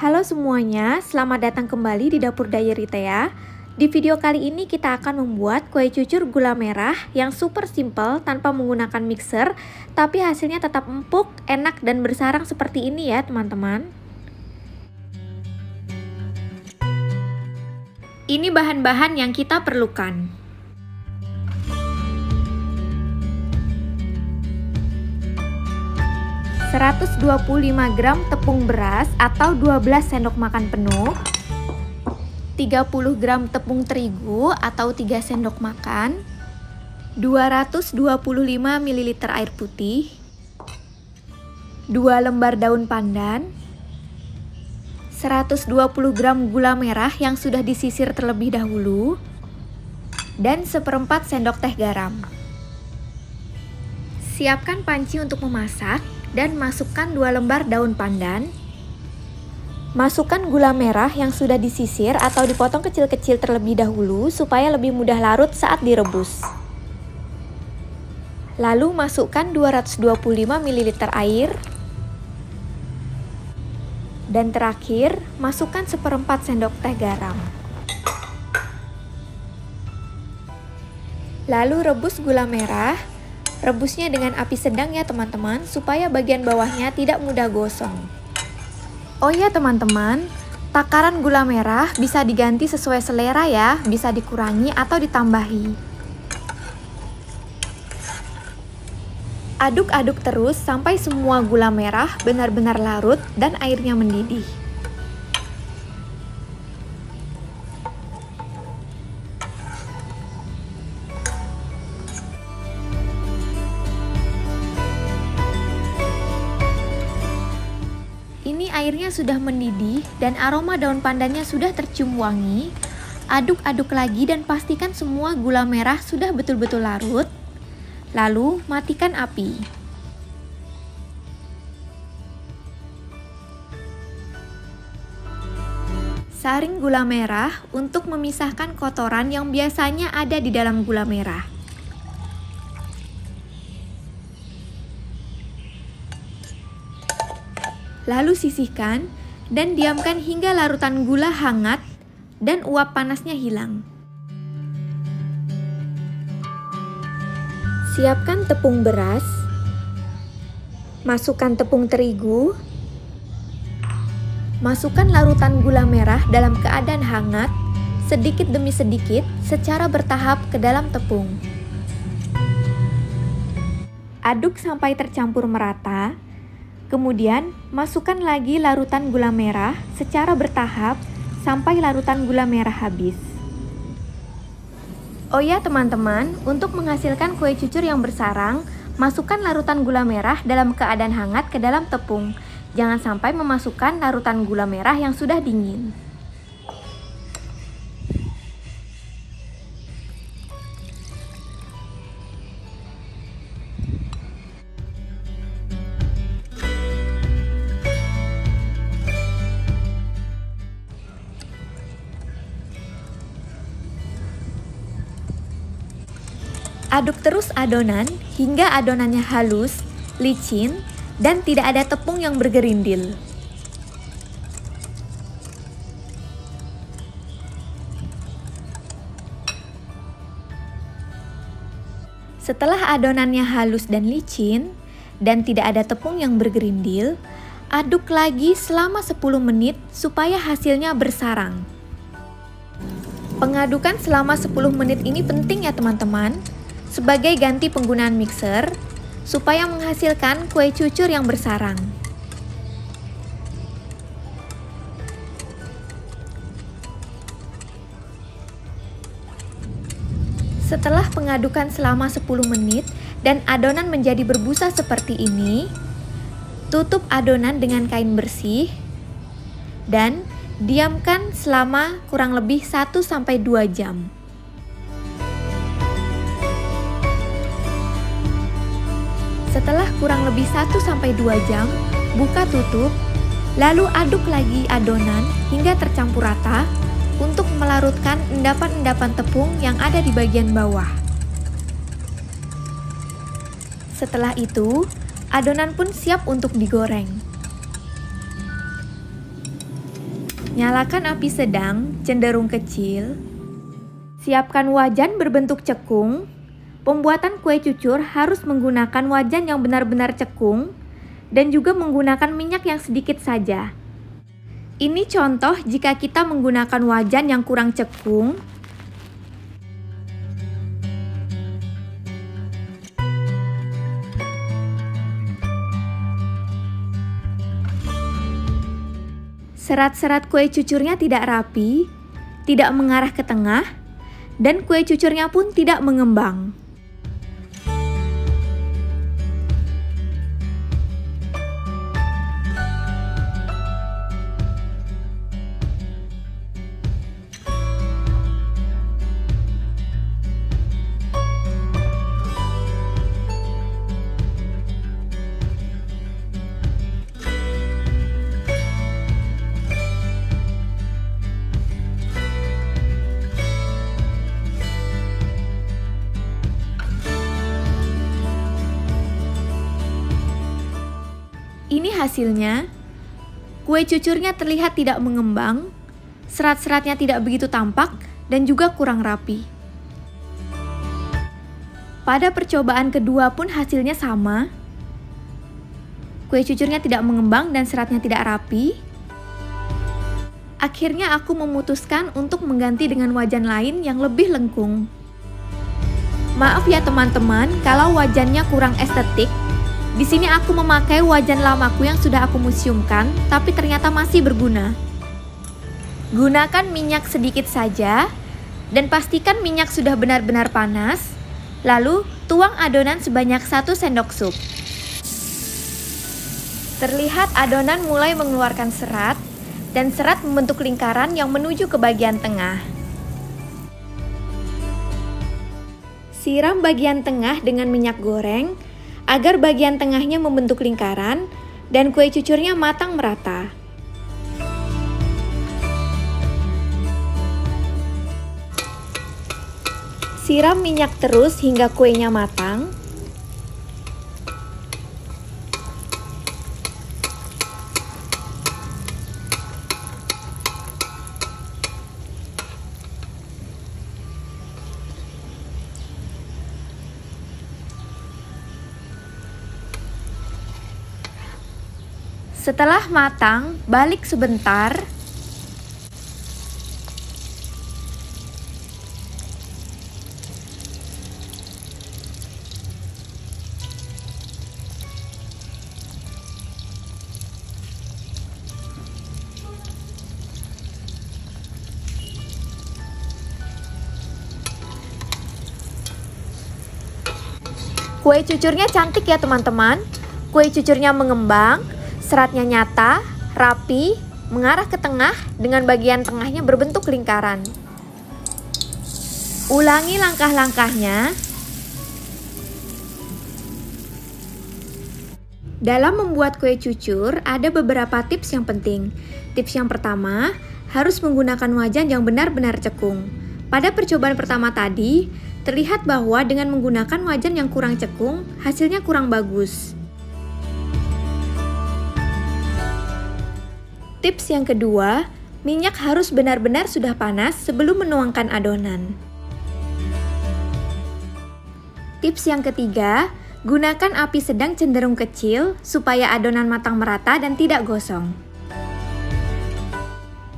Halo semuanya, selamat datang kembali di Dapur Diary Tea. Di video kali ini kita akan membuat kue cucur gula merah yang super simple tanpa menggunakan mixer, tapi hasilnya tetap empuk, enak, dan bersarang seperti ini ya teman-teman. Ini bahan-bahan yang kita perlukan. 125 gram tepung beras atau 12 sendok makan penuh, 30 gram tepung terigu atau 3 sendok makan, 225 ml air putih, 2 lembar daun pandan, 120 gram gula merah yang sudah disisir terlebih dahulu, dan seperempat sendok teh garam. Siapkan panci untuk memasak dan masukkan 2 lembar daun pandan. Masukkan gula merah yang sudah disisir atau dipotong kecil-kecil terlebih dahulu supaya lebih mudah larut saat direbus. Lalu masukkan 225 ml air. Dan terakhir, masukkan seperempat sendok teh garam. Lalu rebus gula merah. Rebusnya dengan api sedang ya teman-teman, supaya bagian bawahnya tidak mudah gosong. Oh ya teman-teman, takaran gula merah bisa diganti sesuai selera ya, bisa dikurangi atau ditambahi. Aduk-aduk terus sampai semua gula merah benar-benar larut dan airnya mendidih. Ini airnya sudah mendidih dan aroma daun pandannya sudah tercium wangi. Aduk-aduk lagi dan pastikan semua gula merah sudah betul-betul larut. Lalu matikan api. Saring gula merah untuk memisahkan kotoran yang biasanya ada di dalam gula merah. Lalu sisihkan dan diamkan hingga larutan gula hangat dan uap panasnya hilang. Siapkan tepung beras, masukkan tepung terigu, masukkan larutan gula merah dalam keadaan hangat, sedikit demi sedikit secara bertahap ke dalam tepung. Aduk sampai tercampur merata. Kemudian, masukkan lagi larutan gula merah secara bertahap sampai larutan gula merah habis. Oh ya teman-teman, untuk menghasilkan kue cucur yang bersarang, masukkan larutan gula merah dalam keadaan hangat ke dalam tepung. Jangan sampai memasukkan larutan gula merah yang sudah dingin. Aduk terus adonan hingga adonannya halus, licin, dan tidak ada tepung yang bergerindil. Setelah adonannya halus dan licin, dan tidak ada tepung yang bergerindil, aduk lagi selama 10 menit supaya hasilnya bersarang. Pengadukan selama 10 menit ini penting ya teman-teman, sebagai ganti penggunaan mixer, supaya menghasilkan kue cucur yang bersarang. Setelah pengadukan selama 10 menit dan adonan menjadi berbusa seperti ini, tutup adonan dengan kain bersih dan diamkan selama kurang lebih 1-2 jam. Setelah kurang lebih 1-2 jam, buka tutup, lalu aduk lagi adonan hingga tercampur rata untuk melarutkan endapan-endapan tepung yang ada di bagian bawah. Setelah itu, adonan pun siap untuk digoreng. Nyalakan api sedang, cenderung kecil. Siapkan wajan berbentuk cekung. Pembuatan kue cucur harus menggunakan wajan yang benar-benar cekung dan juga menggunakan minyak yang sedikit saja. Ini contoh jika kita menggunakan wajan yang kurang cekung. Serat-serat kue cucurnya tidak rapi, tidak mengarah ke tengah, dan kue cucurnya pun tidak mengembang. Ini hasilnya. Kue cucurnya terlihat tidak mengembang, serat-seratnya tidak begitu tampak, dan juga kurang rapi. Pada percobaan kedua pun hasilnya sama. Kue cucurnya tidak mengembang dan seratnya tidak rapi. Akhirnya aku memutuskan untuk mengganti dengan wajan lain yang lebih lengkung. Maaf ya teman-teman kalau wajannya kurang estetik. Di sini aku memakai wajan lamaku yang sudah aku museumkan, tapi ternyata masih berguna. Gunakan minyak sedikit saja, dan pastikan minyak sudah benar-benar panas. Lalu, tuang adonan sebanyak 1 sendok sup. Terlihat adonan mulai mengeluarkan serat, dan serat membentuk lingkaran yang menuju ke bagian tengah. Siram bagian tengah dengan minyak goreng, agar bagian tengahnya membentuk lingkaran dan kue cucurnya matang merata. Siram minyak terus hingga kuenya matang. Setelah matang, balik sebentar. Kue cucurnya cantik ya teman-teman. Kue cucurnya mengembang, seratnya nyata, rapi, mengarah ke tengah dengan bagian tengahnya berbentuk lingkaran. Ulangi langkah-langkahnya. Dalam membuat kue cucur, ada beberapa tips yang penting. Tips yang pertama, harus menggunakan wajan yang benar-benar cekung. Pada percobaan pertama tadi, terlihat bahwa dengan menggunakan wajan yang kurang cekung, hasilnya kurang bagus. Tips yang kedua, minyak harus benar-benar sudah panas sebelum menuangkan adonan. Tips yang ketiga, gunakan api sedang cenderung kecil supaya adonan matang merata dan tidak gosong.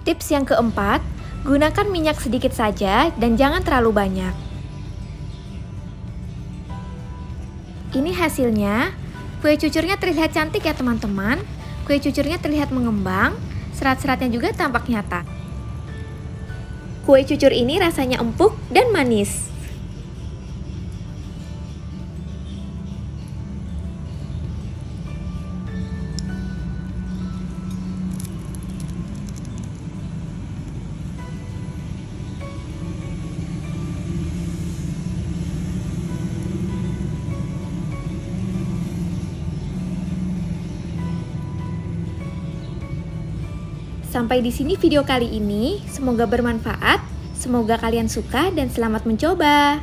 Tips yang keempat, gunakan minyak sedikit saja dan jangan terlalu banyak. Ini hasilnya, kue cucurnya terlihat cantik ya teman-teman. Kue cucurnya terlihat mengembang, serat-seratnya juga tampak nyata. Kue cucur ini rasanya empuk dan manis. Sampai di sini video kali ini, semoga bermanfaat, semoga kalian suka dan selamat mencoba.